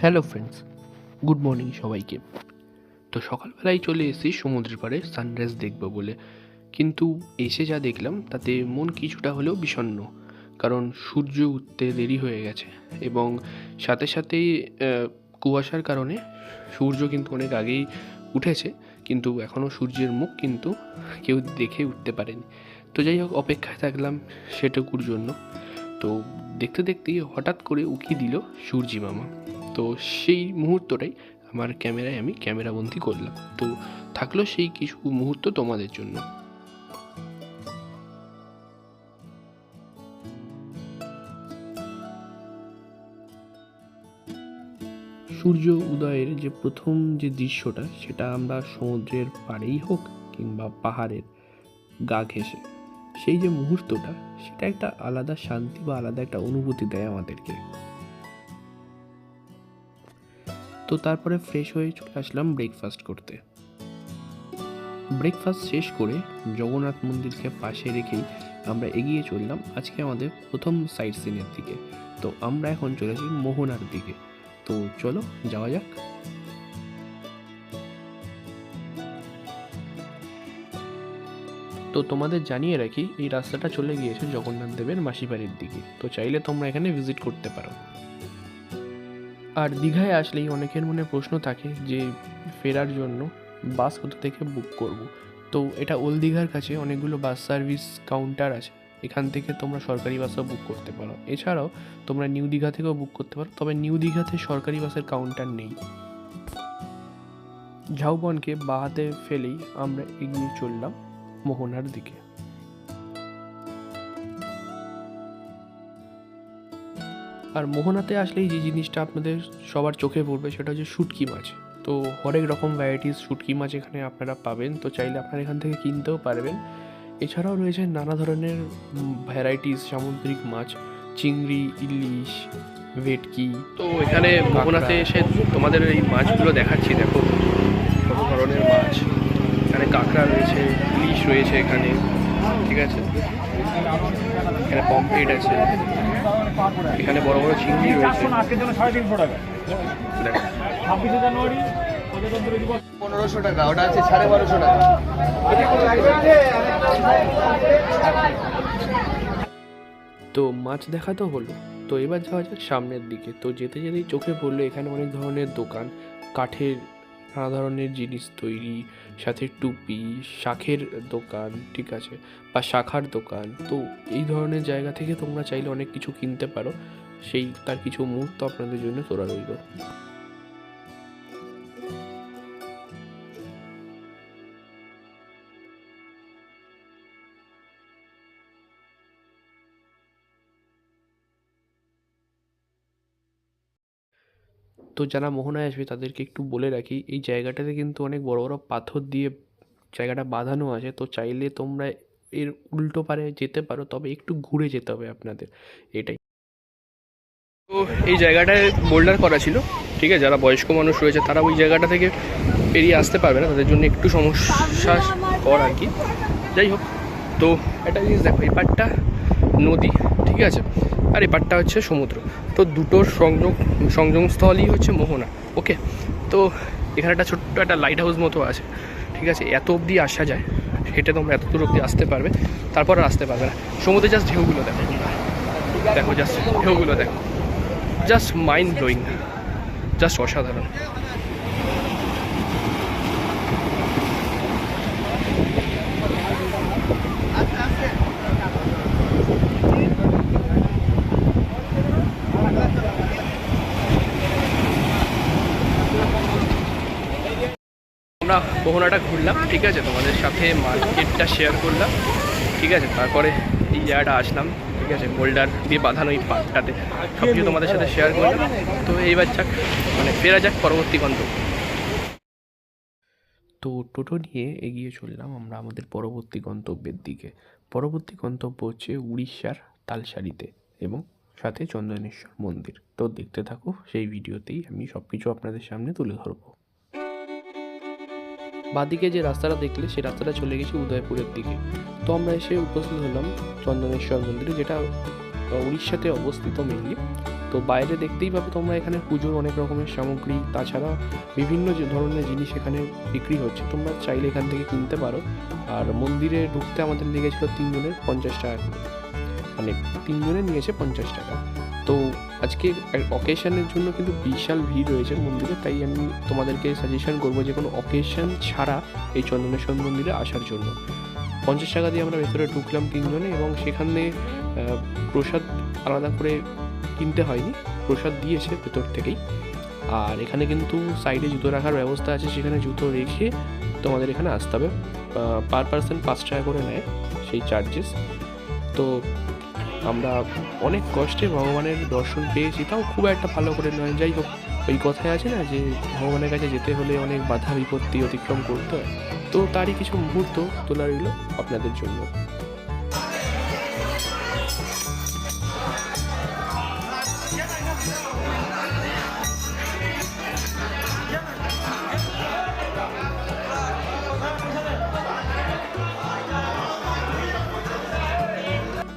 Hello friends, good morning সবাইকে। তো সকালবেলায় চলে এসেছি সমুদ্রের পাড়ে সানরাইজ দেখবো বলে, কিন্তু এসে যা দেখলাম তাতে মন কিছুটা হলেও বিষণ্ণ। কারণ সূর্য উঠতে দেরি হয়ে গেছে এবং সাথে সাথেই কুয়াশার কারণে সূর্য কিন্তু অনেক আগেই উঠেছে, কিন্তু এখনও সূর্যের মুখ কিন্তু কেউ দেখে উঠতে পারেনি। তো যাই হোক, অপেক্ষায় থাকলাম সেটুকুর জন্য। তো দেখতে দেখতেই হঠাৎ করে উকি দিল সূর্যি মামা। তো সেই মুহূর্তটাই আমার ক্যামেরায় আমি ক্যামেরাবন্দি করলাম। তো থাকলো সেই কিছু মুহূর্ত তোমাদের জন্য। সূর্য উদয়ের যে প্রথম যে দৃশ্যটা, সেটা আমরা সমুদ্রের পাড়েই হোক কিংবা পাহাড়ের গা ঘেঁষে, সেই যে মুহূর্তটা, সেটা একটা আলাদা শান্তি বা আলাদা একটা অনুভূতি দেয় আমাদেরকে। তো তারপরে ফ্রেশ হয়ে চলে আসলাম ব্রেকফাস্ট করতে। ব্রেকফাস্ট শেষ করে জগন্নাথ মন্দিরকে পাশে রেখেই আমরা এগিয়ে চললাম আজকে আমাদের প্রথম সাইট সিনের দিকে। তো আমরা এখন চলেছি মোহনার দিকে। তো চলো যাওয়া যাক। তো তোমাদের জানিয়ে রাখি, এই রাস্তাটা চলে গিয়েছে জগন্নাথ দেবের মাসিবাড়ির দিকে। তো চাইলে তোমরা এখানে ভিজিট করতে পারো। আর দীঘায় আসলেই অনেকের মনে প্রশ্ন থাকে যে ফেরার জন্য বাস কোথা থেকে বুক করব। তো এটা ওল্ড দীঘার কাছে অনেকগুলো বাস সার্ভিস কাউন্টার আছে, এখান থেকে তোমরা সরকারি বাসও বুক করতে পারো। এছাড়াও তোমরা নিউ দীঘা থেকেও বুক করতে পারো, তবে নিউ দীঘাতে সরকারি বাসের কাউন্টার নেই। ঝাউবনকে বাঁ হাতে ফেলেই আমরা এগিয়ে চললাম মোহনার দিকে। আর মোহনাতে আসলেই যে জিনিসটা আপনাদের সবার চোখে পড়বে সেটা হচ্ছে শুটকি মাছ। তো হরেক রকম ভ্যারাইটিস শুটকি মাছ এখানে আপনারা পাবেন। তো চাইলে আপনারা এখান থেকে কিনতেও পারবেন। এছাড়াও রয়েছে নানা ধরনের ভ্যারাইটিস সামুদ্রিক মাছ, চিংড়ি, ইলিশ, ভেটকি। তো এখানে মোহনাতে এসে তোমাদের এই মাছগুলো দেখাচ্ছি, দেখো কত ধরনের মাছ। এখানে কাঁকড়া রয়েছে, ইলিশ রয়েছে এখানে, ঠিক আছে। এখানে পমফ্রেট আছে, এখানে বড় বড় চিংড়ি রয়েছে। দেখো 26 জানুয়ারি 1500 টাকা, ওটা আছে 1250 টাকা। তো মাছ দেখা তো হলো, তো এবার যাওয়া যাক সামনের দিকে। তো যেতে যেতেই চোখে পড়লো এখানে অনেক ধরনের দোকান, কাঠের নানা ধরনের জিনিস তৈরি, সাথে টুপি, শাঁখের দোকান, ঠিক আছে, বা শাখার দোকান। তো এই ধরনের জায়গা থেকে তোমরা চাইলে অনেক কিছু কিনতে পারো। সেই তার কিছু মুহূর্ত আপনাদের জন্য তোলা রইল। তো যারা মোহনায় আসবে তাদেরকে একটু বলে রাখি, এই জায়গাটাতে কিন্তু অনেক বড় বড় পাথর দিয়ে জায়গাটা বাঁধানো আছে। তো চাইলে তোমরা এর উল্টো পারে যেতে পারো, তবে একটু ঘুরে যেতে হবে আপনাদের, এটাই। তো এই জায়গাটায় বোল্ডার করা ছিল, ঠিক আছে। যারা বয়স্ক মানুষ রয়েছে তারা ওই জায়গাটা থেকে পেরিয়ে আসতে পারবে না, তাদের জন্য একটু সমস্যা কর আর কি। যাই হোক, তো একটা জিনিস দেখো, এই পাড়টা নদী, ঠিক আছে, আর এই পাড়টা হচ্ছে সমুদ্র। তো দুটোর সংযোগস্থলই হচ্ছে মোহনা, ওকে। তো এখানে একটা ছোট্ট একটা লাইট হাউস মতো আছে, ঠিক আছে। এত অবধি আসা যায়, হেঁটে তোমরা এত দূর অবধি আসতে পারবে, তারপর আর আসতে পারবে না। সমুদ্রে জাস্ট ঢেউগুলো দেখো তোমরা, দেখো জাস্ট ঢেউগুলো দেখো, জাস্ট মাইন্ড ব্লোয়িং, জাস্ট অসাধারণ। আমরা মোহনাটা ঘুরলাম, ঠিক আছে, তোমাদের সাথে মার্কেটটা শেয়ার করলাম, ঠিক আছে। তারপরে এই জায়গাটা আসলাম, ঠিক আছে, বোল্ডার দিয়ে বাঁধানো এই পার্কটাতে, সব কিছু তোমাদের সাথে শেয়ার করলাম। তো এইবার যাক, ফেরা যাক পরবর্তী গন্তব্য। তো টোটো নিয়ে এগিয়ে চললাম আমরা আমাদের পরবর্তী গন্তব্যের দিকে। পরবর্তী গন্তব্য হচ্ছে উড়িষ্যার তালসারিতে এবং সাথে চন্দনেশ্বর মন্দির। তো দেখতে থাকো, সেই ভিডিওতেই আমি সব কিছু আপনাদের সামনে তুলে ধরবো। বাদিকে যে রাস্তাটা দেখলে, সেই রাস্তাটা চলে গেছি উদয়পুরের দিকে। তো আমরা এসে উপস্থিত হলাম চন্দনেশ্বর মন্দিরে, যেটা উড়িষ্যাতে অবস্থিত মেনলি। তো বাইরে দেখতেই পাবে তোমরা এখানে পুজোর অনেক রকমের সামগ্রী, তাছাড়া বিভিন্ন যে ধরনের জিনিস এখানে বিক্রি হচ্ছে, তোমরা চাইলে এখান থেকে কিনতে পারো। আর মন্দিরে ঢুকতে আমাদের লেগেছিল 3 জনের 50 টাকা করে, মানে 3 জনে নিয়েছে 50 টাকা। তো আজকে অকেশনের জন্য কিন্তু বিশাল ভিড় রয়েছে মন্দিরে, তাই আমি তোমাদেরকে সাজেশন করবো যে কোনো অকেশন ছাড়া এই চন্দনেশ্বর মন্দিরে আসার জন্য। 50 টাকা দিয়ে আমরা ভেতরে ঢুকলাম 3 জনে, এবং সেখানে প্রসাদ আলাদা করে কিনতে হয়নি, প্রসাদ দিয়েছে ভেতর থেকেই। আর এখানে কিন্তু সাইডে জুতো রাখার ব্যবস্থা আছে, সেখানে জুতো রেখে তোমাদের এখানে আসতে হবে। পার পার্সন 5 টাকা করে নেয় সেই চার্জেস। তো আমরা অনেক কষ্টে ভগবানের দর্শন পেয়েছি, তাও খুব একটা ভালো করে নয়। যাই হোক, ওই কথায় আছে না যে ভগবানের কাছে যেতে হলে অনেক বাধা বিপত্তি অতিক্রম করতে হয়, তো তারই কিছু মুহূর্ত তোলা রইল আপনাদের জন্য।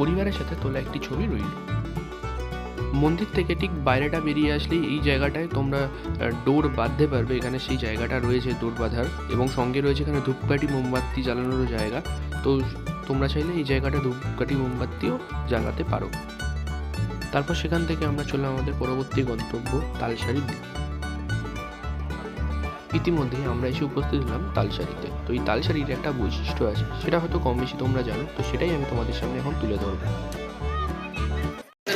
পরিবারের সাথে তোলা একটি ছবি রইল। মন্দির থেকে ঠিক বাইরেটা বেরিয়ে আসলেই এই জায়গাটায় তোমরা ডোর বাঁধতে পারবে, এখানে সেই জায়গাটা রয়েছে ডোর বাঁধার, এবং সঙ্গে রয়েছে এখানে ধূপকাঠি মোমবাতি জ্বালানোরও জায়গা। তো তোমরা চাইলে এই জায়গাটা ধূপকাঠি মোমবাতিও জ্বালাতে পারো। তারপর সেখান থেকে আমরা চললাম আমাদের পরবর্তী গন্তব্য তালসারির দিকে। ইতিমধ্যেই আমরা এসে উপস্থিত হলাম তালসারিতে। তো এই তালসারির একটা বৈশিষ্ট্য আছে, সেটা হয়তো কম বেশি তোমরা জানো, তো সেটাই আমি তোমাদের সামনে এখন তুলে ধরবো।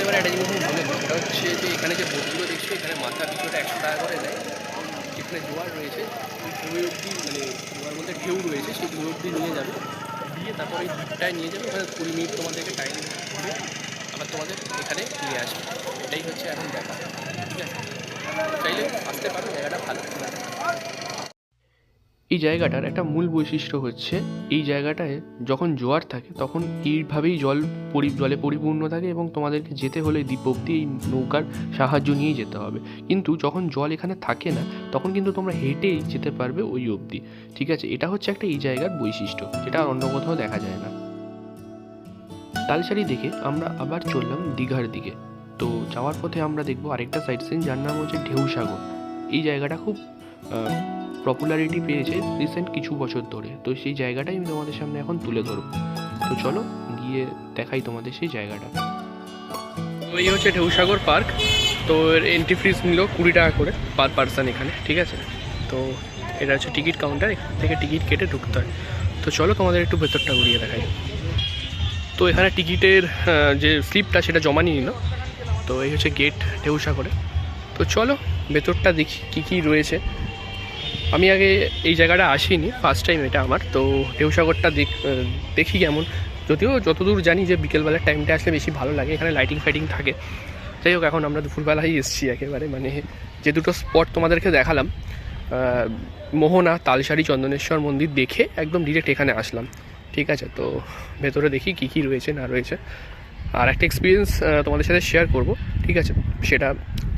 এবার একটা জিনিস আমি বলে দিই, সেটা হচ্ছে যে এখানে যে বোটগুলো দেখছো, এখানে মাথা পিছুটা 100 টাকা করে নেয়। যেখানে জোয়ার রয়েছে ওই ঢেউ অব্দি, মানে জোয়ার মধ্যে ঢেউ রয়েছে, সেই ঢেউ অব্দি নিয়ে যাবে, দিয়ে তারপর ওই দ্বীপটায় নিয়ে যাবে। ওখানে 20 মিনিট তোমাদেরকে টাইম দিয়ে আবার তোমাদের এখানে নিয়ে আসবে। এটাই হচ্ছে এখন ব্যাপার, ঠিক আছে? চাইলে আসতে পারো, জায়গাটা ভালো। এই জায়গাটার একটা মূল বৈশিষ্ট্য হচ্ছে, এই জায়গাটায় যখন জোয়ার থাকে তখন এইভাবেই জলে পরিপূর্ণ থাকে, এবং তোমাদেরকে যেতে হলে দ্বীপ অব্দি এই নৌকার সাহায্য নিয়েই যেতে হবে। কিন্তু যখন জল এখানে থাকে না, তখন কিন্তু তোমরা হেঁটেই যেতে পারবে ওই অবধি, ঠিক আছে? এটা হচ্ছে একটা এই জায়গার বৈশিষ্ট্য, যেটা অন্য কোথাও দেখা যায় না। তালসারি দেখে আমরা আবার চললাম দীঘার দিকে। তো যাওয়ার পথে আমরা দেখবো আরেকটা সাইট সিন, যার নাম হচ্ছে ঢেউসাগর। এই জায়গাটা খুব পপুলারিটি পেয়েছে রিসেন্ট কিছু বছর ধরে, তো সেই জায়গাটাই আমি তোমাদের সামনে এখন তুলে ধরবো। তো চলো গিয়ে দেখাই তোমাদের সেই জায়গাটা। তো এই হচ্ছে ঢেউসাগর পার্ক। তো এর এন্ট্রি ফিস নিল 20 টাকা করে পার পার্সন এখানে, ঠিক আছে? তো এটা হচ্ছে টিকিট কাউন্টার, এখান থেকে টিকিট কেটে ঢুকতে হয়। তো চলো তোমাদের একটু ভেতরটা ঘুরিয়ে দেখাই। তো এখানে টিকিটের যে স্লিপটা সেটা জমা নিয়ে নিল। তো এই হচ্ছে গেট ঢেউসাগরে। তো চলো ভেতরটা দেখি কী কী রয়েছে। আমি আগে এই জায়গাটা আসিনি, ফার্স্ট টাইম এটা আমার। তো ঢেউসাগরটা দেখি কেমন, যদিও যতদূর জানি যে বিকেলবেলার টাইমটা আসলে বেশি ভালো লাগে, এখানে লাইটিং ফাইটিং থাকে। যাই হোক, এখন আমরা দুপুরবেলায় এসেছি একেবারে, মানে যে দুটো স্পট তোমাদেরকে দেখালাম, মোহনা, তালসারি, চন্দনেশ্বর মন্দির দেখে একদম ডিরেক্ট এখানে আসলাম, ঠিক আছে? তো ভেতরে দেখি কী কী রয়েছে না রয়েছে, আর একটা এক্সপিরিয়েন্স তোমাদের সাথে শেয়ার করব, ঠিক আছে? সেটা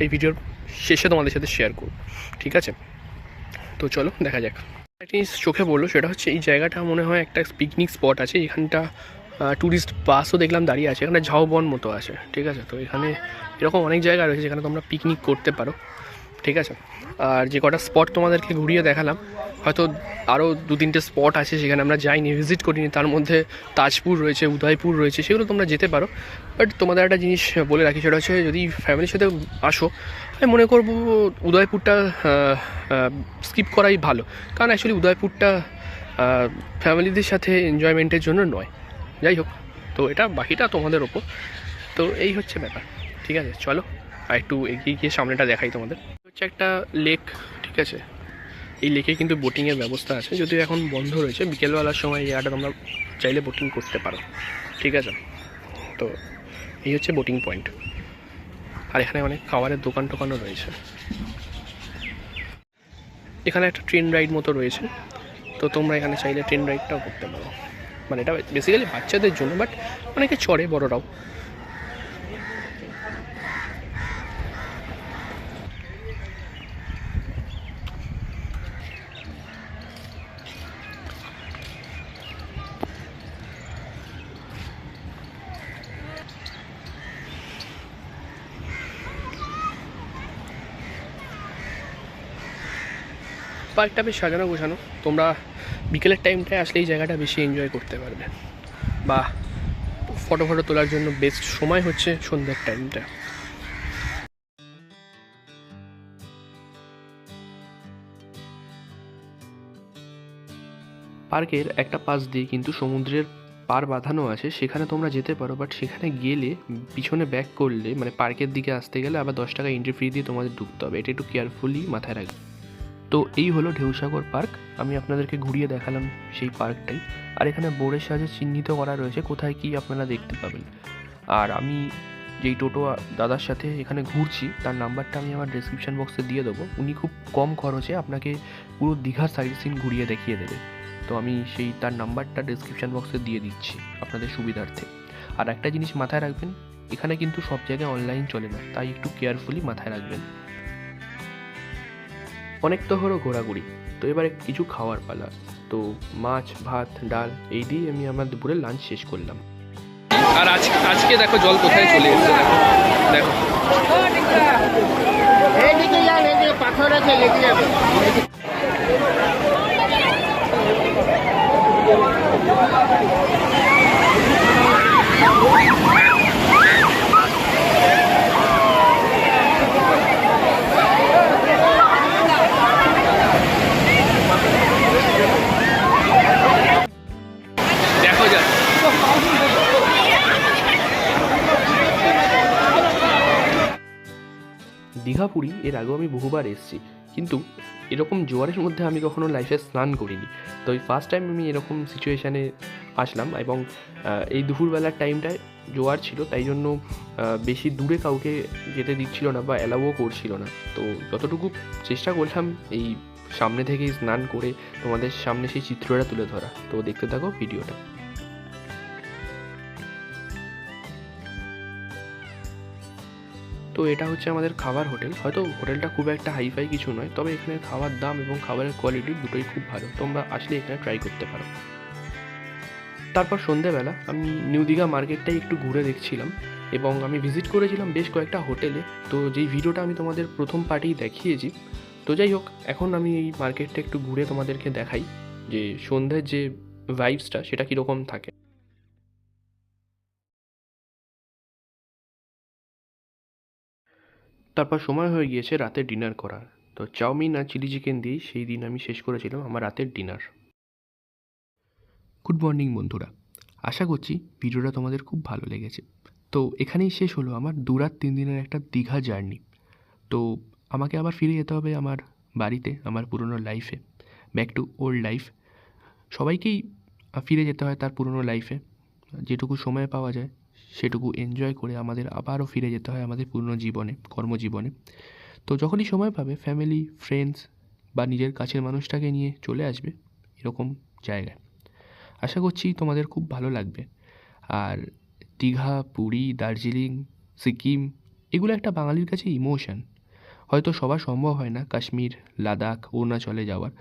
এই ভিডিওর শেষে তোমাদের সাথে শেয়ার করব, ঠিক আছে? তো চলো দেখা যাক। একটা জিনিস চোখে পড়লো, সেটা হচ্ছে এই জায়গাটা মনে হয় একটা পিকনিক স্পট আছে। এখানটা ট্যুরিস্ট বাসও দেখলাম দাঁড়িয়ে আছে, এখানে ঝাউবন মতো আছে, ঠিক আছে? তো এখানে এরকম অনেক জায়গা রয়েছে যেখানে তোমরা পিকনিক করতে পারো, ঠিক আছে? আর যে কটা স্পট তোমাদেরকে ঘুরিয়ে দেখালাম, হয়তো আরও 2-3টে স্পট আছে সেখানে আমরা যাইনি, ভিজিট করিনি। তার মধ্যে তাজপুর রয়েছে, উদয়পুর রয়েছে, সেগুলো তোমরা যেতে পারো। বাট তোমাদের একটা জিনিস বলে রাখি, সেটা হচ্ছে যদি ফ্যামিলির সাথে আসো, আমি মনে করবো উদয়পুরটা স্কিপ করাই ভালো, কারণ অ্যাকচুয়ালি উদয়পুরটা ফ্যামিলিদের সাথে এনজয়মেন্টের জন্য নয়। যাই হোক, তো এটা বাকিটা তোমাদের ওপর। তো এই হচ্ছে ব্যাপার, ঠিক আছে? চলো আর একটু এগিয়ে গিয়ে সামনেটা দেখাই তোমাদের। হচ্ছে একটা লেক, ঠিক আছে? এই লেকে কিন্তু বোটিংয়ের ব্যবস্থা আছে, যদিও এখন বন্ধ রয়েছে। বিকেলবেলার সময় এই জায়গাটা তোমরা চাইলে বোটিং করতে পারো, ঠিক আছে? তো এই হচ্ছে বোটিং পয়েন্ট। আর এখানে অনেক খাবারের দোকান টোকানও রয়েছে। এখানে একটা ট্রেন রাইড মতো রয়েছে, তো তোমরা এখানে চাইলে ট্রেন রাইডটাও করতে পারো। মানে এটা বেসিক্যালি বাচ্চাদের জন্য, বাট অনেকে চড়ে বড়রাও। পার্কটা বেশ সাজানো গোছানো, তোমরা বিকেলের টাইমটায় আসলে এই জায়গাটা বেশি এনজয় করতে পারবে, বা ফটো তোলার জন্য বেস্ট সময় হচ্ছে সন্ধ্যের টাইমটা। পার্কের একটা পাশ দিয়ে কিন্তু সমুদ্রের পার বাঁধানো আছে, সেখানে তোমরা যেতে পারো, বাট সেখানে গেলে পিছনে ব্যাক করলে মানে পার্কের দিকে আসতে গেলে আবার 10 টাকা এন্ট্রি ফি দিয়ে তোমাদের ঢুকতে হবে, এটা একটু কেয়ারফুলি মাথায় রাখবে। তো এই হলো ঢেউসাগর পার্ক, আমি আপনাদেরকে ঘুরিয়ে দেখালাম সেই পার্কটাই। আর এখানে বোর্ডের সাহায্যে চিহ্নিত করা রয়েছে কোথায় কি আপনারা দেখতে পাবেন। আর আমি যেই টোটো দাদার সাথে এখানে ঘুরছি তার নাম্বারটা আমি আমার ডেসক্রিপশন বক্সে দিয়ে দেবো, উনি খুব কম খরচে আপনাকে পুরো দীঘার সাইড সিন ঘুরিয়ে দেখিয়ে দেবে। তো আমি তার নাম্বারটা ডেসক্রিপশন বক্সে দিয়ে দিচ্ছি আপনাদের সুবিধার্থে। আর একটা জিনিস মাথায় রাখবেন, এখানে কিন্তু সব জায়গায় অনলাইন চলে না, তাই একটু কেয়ারফুলি মাথায় রাখবেন। অনেক তো হলো ঘোরাঘুরি, তো এবারে কিছু খাওয়ার পালা। তো মাছ ভাত ডাল এই দিয়ে আমি আমার দুপুরের লাঞ্চ শেষ করলাম। আর আজকে দেখো জল কোথায় চলে এসেছে, দেখো পাথর আছে, লেগে যাবে। দেখো যা দীঘা পুরী এর আগেও আমি বহুবার এসেছি, কিন্তু এরকম জোয়ারের মধ্যে আমি কখনো লাইফে স্নান করিনি। তো এই ফার্স্ট টাইম আমি এরকম সিচুয়েশানে আসলাম, এবং এই দুপুরবেলার টাইমটায় জোয়ার ছিল, তাই জন্য বেশি দূরে কাউকে যেতে দিচ্ছিল না বা অ্যালাউও করছিল না। তো যতটুকু চেষ্টা করলাম এই সামনে থেকেই স্নান করে তোমাদের সামনে সেই চিত্রটা তুলে ধরা। তো দেখতে থাকো ভিডিওটা। তো এটা হচ্ছে আমাদের খাবার হোটেল, হয়তো হোটেলটা খুব একটা হাইফাই কিছু নয়, তবে এখানে খাবার দাম এবং খাবারের কোয়ালিটি দুটোই খুব ভালো, তোমরা আসলে এখানে ট্রাই করতে পারো। তারপর সন্ধেবেলা আমি নিউ দীঘা মার্কেটটাই একটু ঘুরে দেখছিলাম, এবং আমি ভিজিট করেছিলাম বেশ কয়েকটা হোটেলে। তো যেই ভিডিওটা আমি তোমাদের প্রথম পার্টেই দেখিয়েছি, তো যাই হোক এখন আমি এই মার্কেটটা একটু ঘুরে তোমাদেরকে দেখাই যে সন্ধ্যের যে ভাইবসটা সেটা কীরকম থাকে। তারপর সময় হয়ে গিয়েছে রাতে ডিনার করার। তো চাউমিন আর চিলি চিকেন দিয়েই সেই দিন আমি শেষ করেছিলাম আমার রাতের ডিনার। গুড মর্নিং বন্ধুরা, আশা করছি ভিডিওটা তোমাদের খুব ভালো লেগেছে। তো এখানেই শেষ হলো আমার 2 রাত 3 দিনের একটা দীঘা জার্নি। তো আমাকে আবার ফিরে যেতে হবে আমার বাড়িতে, আমার পুরনো লাইফে, ব্যাক টু ওল্ড লাইফ। সবাইকেই ফিরে যেতে হয় তার পুরনো লাইফে, যেটুকু সময় পাওয়া যায় সেটুকু এনজয় করে আমাদের আবারও ফিরে যেতে হয় আমাদের পুরনো জীবনে, কর্মজীবনে। তো যখনই সময় পাবে ফ্যামিলি ফ্রেন্ডস বা নিজের কাছের মানুষটাকে নিয়ে চলে আসবে এরকম জায়গায়। আশা করছি তোমাদের খুব ভালো লাগবে। আর দীঘা, পুরী, দার্জিলিং, সিকিম এগুলো একটা বাঙালির কাছে ইমোশন। হয়তো সবার সম্ভব হয় না কাশ্মীর, লাদাখ, অরুণাচলে যাওয়ার,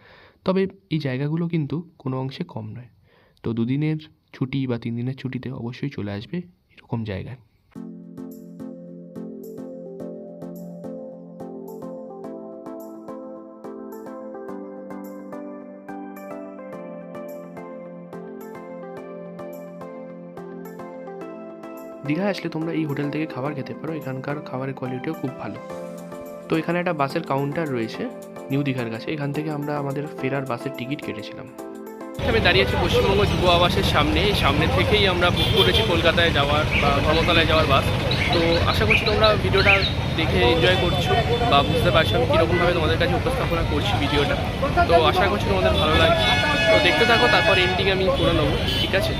তবে এই জায়গাগুলো কিন্তু কোনো অংশে কম নয়। তো 2 দিনের ছুটি বা 3 দিনের ছুটিতে অবশ্যই চলে আসবে এরকম জায়গায়। দীঘায় আসলে তোমরা এই হোটেল থেকে খাবার খেতে পারো, এখানকার খাবারের কোয়ালিটিও খুব ভালো। তো এখানে একটা বাসের কাউন্টার রয়েছে নিউ দীঘার কাছে, এখান থেকে আমরা আমাদের ফেরার বাসের টিকিট কেটেছিলাম। আমি দাঁড়িয়ে আছি পশ্চিমবঙ্গ যুব আবাসের সামনে থেকেই আমরা বুক করেছি কলকাতায় যাওয়ার বা ধর্মতলায় যাওয়ার বাস। তো আশা করছি তোমরা ভিডিওটা দেখে এনজয় করছো বা বুঝতে পারছো আমি কীরকমভাবে তোমাদের কাছে উপস্থাপনা করছি ভিডিওটা। তো আশা করছি তোমাদের ভালো লাগছে, তো দেখতে থাকো, তারপর এন্ডিং আমি করে নেবো, ঠিক আছে?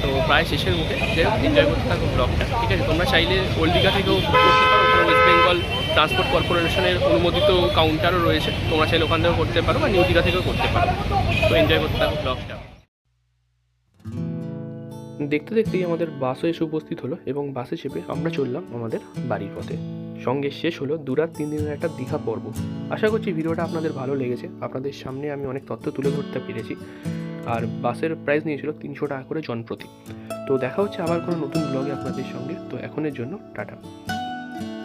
তো প্রায় শেষের মুখে, যাই হোক এনজয় করতে থাকো ব্লগটা, ঠিক আছে? তোমরা চাইলে ওল্ড দীঘা থেকেও বুক করতে পারো, ওখানে ওয়েস্ট বেঙ্গল ট্রান্সপোর্ট কর্পোরেশনের অনুমোদিত কাউন্টারও রয়েছে, তোমরা চাইলে ওখান থেকেও করতে পারো বা নিউ দীঘা থেকেও করতে পারো। তো এনজয় করতে থাকো ব্লগটা। দেখতে দেখতেই আমাদের বাসও এসে উপস্থিত হলো, এবং বাসে চেপে আমরা চললাম আমাদের বাড়ির পথে। সঙ্গে শেষ হলো 2 রাত 3 দিনের একটা দীঘা পর্ব। আশা করছি ভিডিওটা আপনাদের ভালো লেগেছে, আপনাদের সামনে আমি অনেক তথ্য তুলে ধরতে পেরেছি। আর বাসের প্রাইস নিয়েছিল 300 টাকা করে জনপ্রতি। তো দেখা হচ্ছে আবার কোনো নতুন ব্লগে আপনাদের সঙ্গে। তো এখনের জন্য টাটা।